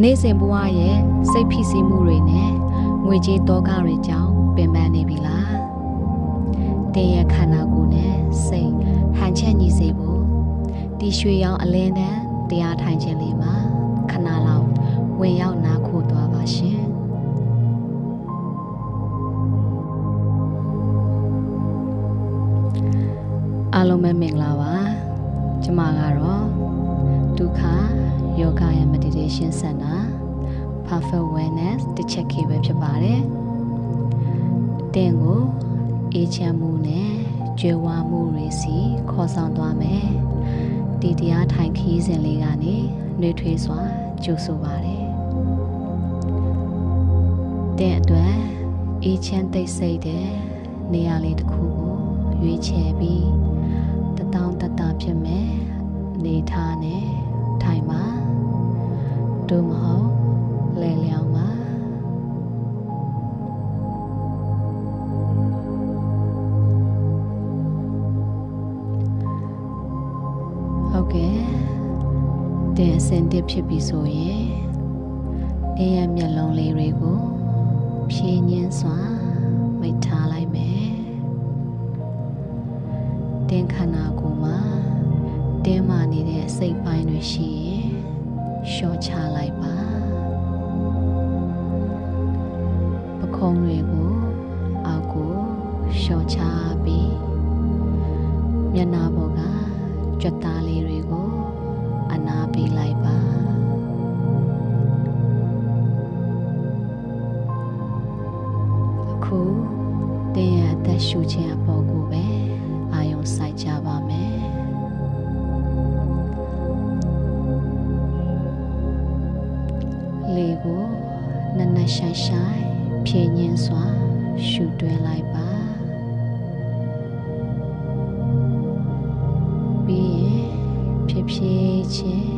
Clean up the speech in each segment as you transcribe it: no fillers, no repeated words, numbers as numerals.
နေ့စဉ်ဘဝရဲ့စိတ်ဖိစီးမှုတွေနဲ့ငွေကြေးတောကတွေကြောင့်ပင်ပန်းနေပြီလားတင်းရဲ့ခန္ဓာကိုယ်နဲ့စိတ်ဟန်ချက်ညီစေဖို့ဒီရွှေရောင်အလင်းတန်းတရားထိုင်ခြင်းလေးမှာခဏလောက်ဝင်ရောက်နားခိုးသွားပါရှင်အားလုံးပဲမင်္ဂလာပါကျမကတော့ဒုက္ခယောဂရဲ့ meditation center perfect wellness တစ်ချက်ခေပဲဖြစ်ပါတယ်တင်းကိုအေးချမ်းမှုနဲ့ကြွယ်ဝမှုတွေစီခေါ်ဆောင်သွားမယ်ဒီတရားထိုင်ခီးစဉ်လေးကနေနှွေးထွေးစွာကြိုဆိုပါတယ်တင်းအတွက်အေးချမ်းသိမ့်စိတ်တဲ့နေရာလေးတစ်ခုကိုရွေးချယ်ပြီးတောင်းတတဖြစ်မယ်နေထားနဲ့ထိုင်ပါတို့မဟုတ်လဲလျောင်းပါဟုတ်ကဲ့တဲ့အစင်တစ်ဖြစ်ပြီဆိုရင်နေရမျက်လုံးလေးတွေကိုဖြည့်ညင်းစွာမိတ်ထားလိုက်မယ်တင်းခန္ဓာကိုယ်မှာတင်းမာနေတဲ့စိတ်ပိုင်းတွေရှိရင်လျှော့ချလိုက်ပါပခုံးတွေကိုအောက်ကိုလျှော့ချပြီးမျက်နှာပေါ်ကကြွက်သားလေးတွေကိုအနားပေးလိုက်ပါအခုတင်းရဲ့အသက်ရှူခြင်းအပေါ်ကိုပဲအာယုံစိုက်ကြပါမယ်လေကိုနက်နက်ရှိုင်းရှိုင်းဖြည့်ညင်းစွာရှူတွဲလိုက်ပါပြီးရင်ဖြည်းဖြည်းချင်း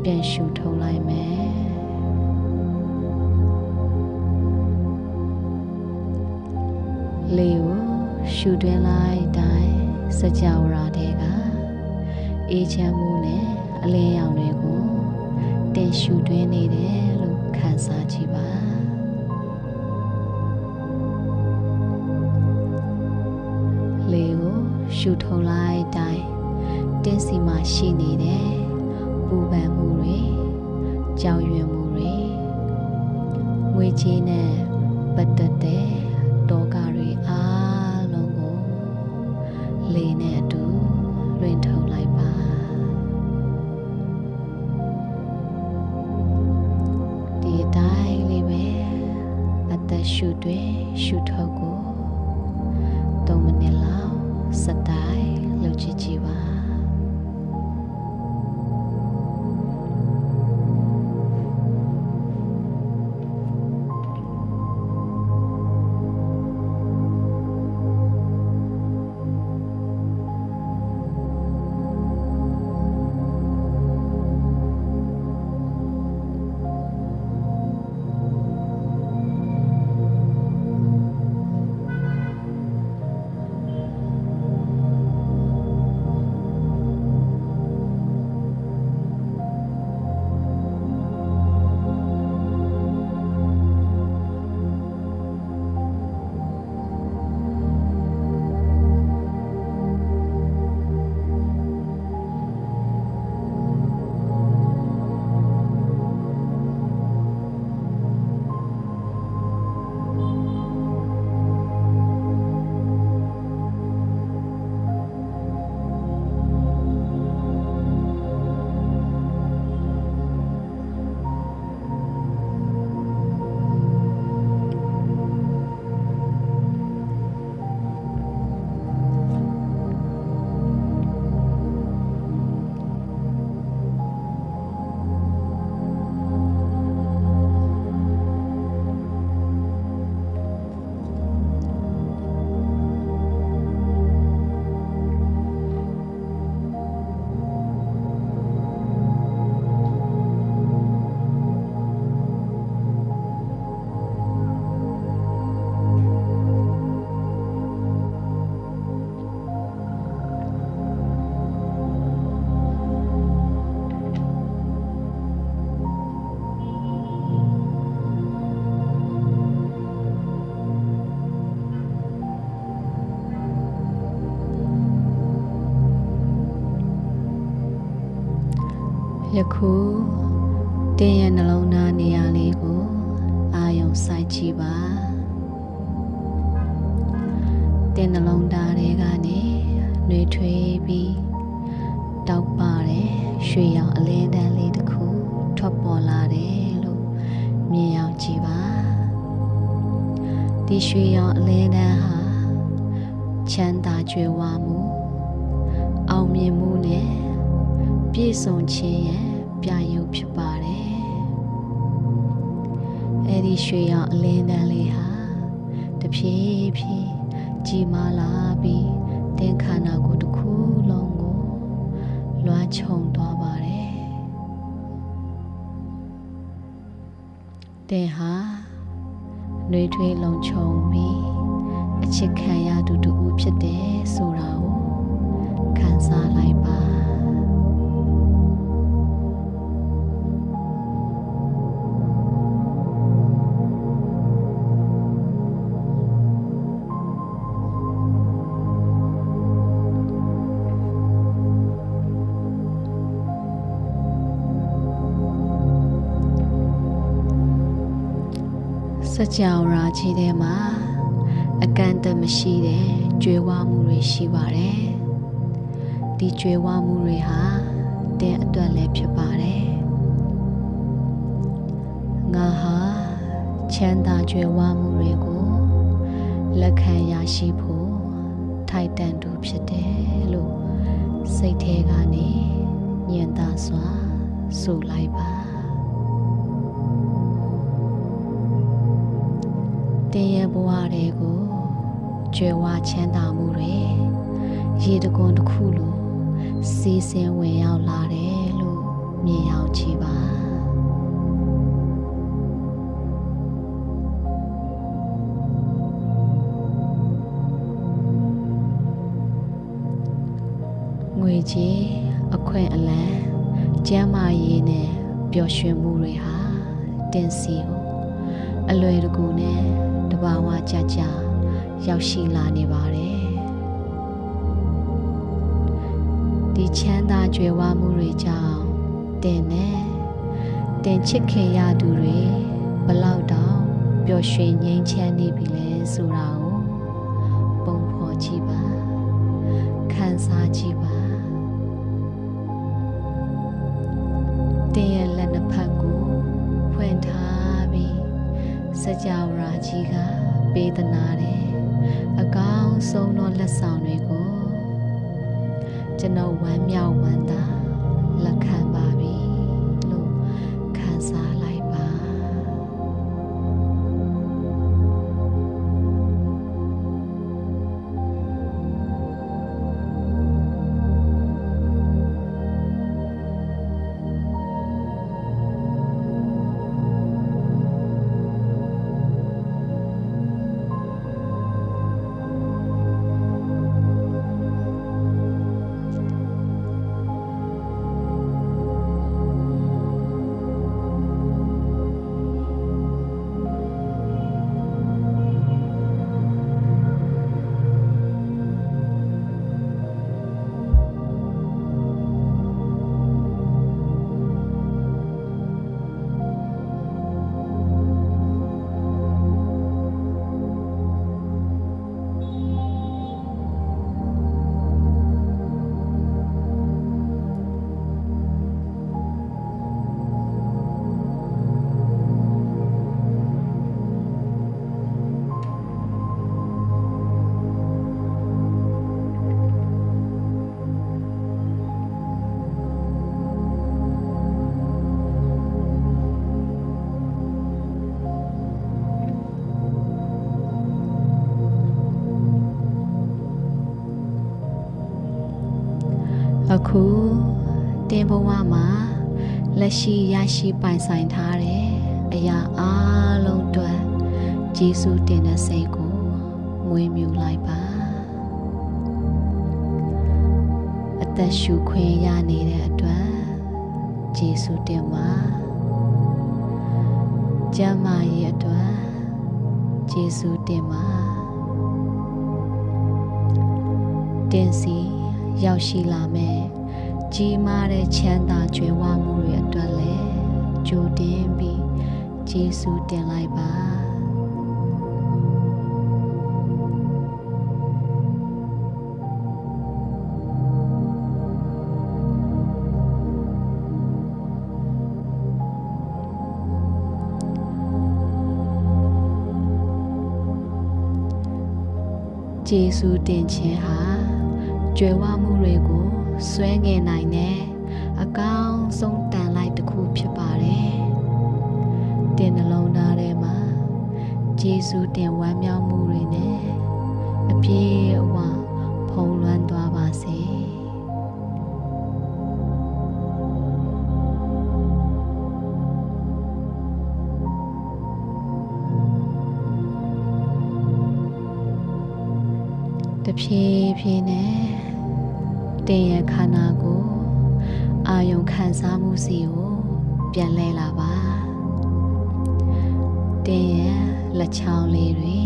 ပြန်ရှူထုတ်လိုက်မယ်လေကိုရှူတွဲလိုက်တိုင်းစကြဝဠာတွေကအေးချမ်းမှုနဲ့အလင်းရောင်တွေကိုတင်ရှူတွင်းနေတယ်လို့ခံစားကြည့်ပါလေကိုရှူထုတ်လိုက်တိုင်းတင်းစီမှာရှိနေတဲ့ပူပန်မှုတွေကြောက်ရွံ့မှုတွေငွေကြေးနဲ့ပတ်သက်တဲ့တောကတွေအားလုံးကိုလေနဲ့အတူလွင်ထုတ်လိုက်ပါဒီအတိုင်းလေးပဲအသက်ရှူတွင်ရှူထုတ်ကို3မိနစ်လောက်စတိုင်းလုပ်ကြည့်ကြည့်ပါ ယခုတင်းရဲ့နှလုံးသားနေရာလေးကိုအာရုံစိုက်ကြည့်ပါတင်းနှလုံးသားတွေကနေနှွေးထွေးပြီးတောက်ပါတဲ့ရွှေရောင်အလင်းတန်းလေးတစ်ခုထွက်ပေါ်လာတယ်လို့မြင်အောင်ကြည့်ပါဒီရွှေရောင်အလင်းတန်းဟာချမ်းသာကြွယ်ဝမှုအောင်မြင်မှုနဲ့ပြည့်စုံခြင်းရဲ့ပြရုပ်ဖြစ်ပါတယ်အဲ့ဒီရွှေရောင်အလင်းတန်းလေးဟာတဖြည်းဖြည်းကြီးမားလာပြီးတင်းခန္ဓာကိုယ်တစ်ခုလုံးကိုလွှမ်းခြုံသွားပါတယ်တင်းဟာနှွေးထွေးလုံခြုံပြီးအချစ်ခံရသူတူဖြစ်တယ်ဆိုတာကိုခံစားလိုက်ပါစကြဝဠာကြီးထဲမှာအကန့်အသတ်မရှိတဲ့ကြွယ်ဝမှုတွေရှိပါတယ်။ဒီကြွယ်ဝမှုတွေဟာတဲ့အတွက်လည်းဖြစ်ပါတယ်။ငါဟာချမ်းသာကြွယ်ဝမှုတွေကိုလက်ခံရရှိဖို့ထိုက်တန်သူဖြစ်တယ်လို့စိတ်ထဲကနေညင်သာစွာဆိုလိုက်ပါတင်းရဲ့ဘဝတွေကိုကြွယ်ဝချမ်းသာမှုတွေရေတကွန်တစ်ခုလိုစီးဆင်းဝင်ရောက်လာတယ်လို့မြင်ရောက်ကြည့်ပါငွေကြေးအခွင့်အလမ်းကျန်းမာရေးနဲ့ပျော်ရွှင်မှုတွေဟာတင်စီကိုအလွယ်တကူနဲ့တဘာဝကြကြရောက်ရှိလာနေပါတယ်ဒီချမ်းသာကြွယ်ဝမှုတွေကြောင့်တင်နဲ့တင်ချစ်ခင်ရသူတွေဘလောက်တောင်ပျော်ရွှင်ငြိမ်းချမ်းနေပြီလဲဆိုတာကိုပုံဖော်ကြည့်ပါခံစားကြည့်ပါတင်ရဲ့လက်နှစ်ဖက်ကိုဖွင့်ထားပြီးစကြဝဠာကြီးကပေးသနာတယ်အကောင်းဆုံးသောလက်ဆောင်တွေကိုကျွန်တော်ဝမ်းမြောက်ဝမ်းသာလက်ခံပါပြီလို့ခံစားလိုက်ပါအခုတင်ဘဝမှာလက်ရှိရရှိပိုင်ဆိုင်ထားတဲ့အရာအလုံးအတွက်ကျေးဇူးတင်တဲ့စိတ်ကိုမွေးမြူလိုက်ပါအသက်ရှူခွင့်ရနေတဲ့အတွက်ကျေးဇူးတင်ပါကျမ်းမာရေးအတွက်ကျေးဇူးတင်ပါတင်စီရောက်ရှိလာမယ်ကြီးမားတဲ့ချမ်းသာကြွယ်ဝမှုတွေ ကြိုတင်ပြီးယေရှုတင်လိုက်ပါယေရှုတင်ခြင်းဟာကြွယ်ဝမှုတွေကိုဆွဲငင်နိုင်တဲ့အကောင်းဆုံးတန်လိုက်တစ်ခုဖြစ်ပါတယ်။တင်နှလုံးသားထဲမှာယေရှုတင်ဝမ်းမြောက်မှုတွေနဲ့အပြည့်အဝဖုံးလွှမ်းသွားပါစေ။တဖြည်းဖြည်းနဲ့တင်ရဲ့ခန္ဓာကိုအာယုံခံစားမှုစီကိုပြန်လဲလာပါတင်ရဲ့လက်ချောင်းလေးတွေ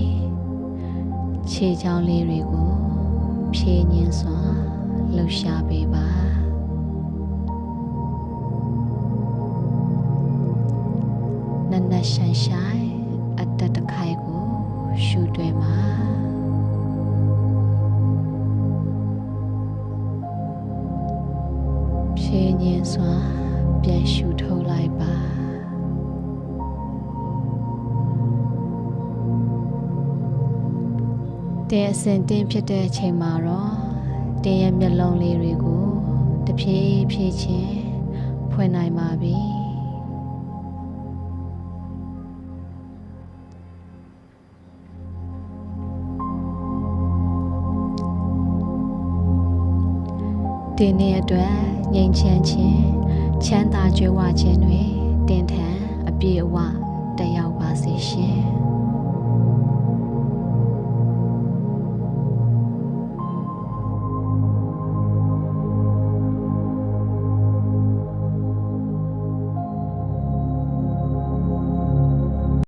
ခြေချောင်းလေးတွေကိုဖြည့်ညင်းစွာလှုပ်ရှားပေးပါနက်နက်ရှိုင်ရှိုင်အတ္တတခိုင်ကိုရှုတွေ့ပါဖြည့်ညင်းစွာပြန်ရှုထုတ်လိုက်ပါတဲ့အစဉ်တင်းဖြစ်တဲ့အချိန်မှာတော့တင်းရဲ့မျက်လုံးလေးတွေကိုတဖြည်းဖြည်းချင်းဖွင့်နိုင်ပါပြီတင်းရဲ့အတွက်ငြိမ်ချမ်းခြင်းချမ်းသာကြွယ်ဝခြင်းတွေတင်းထန်အပြည့်အဝတက်ရောက်ပါစေရှင်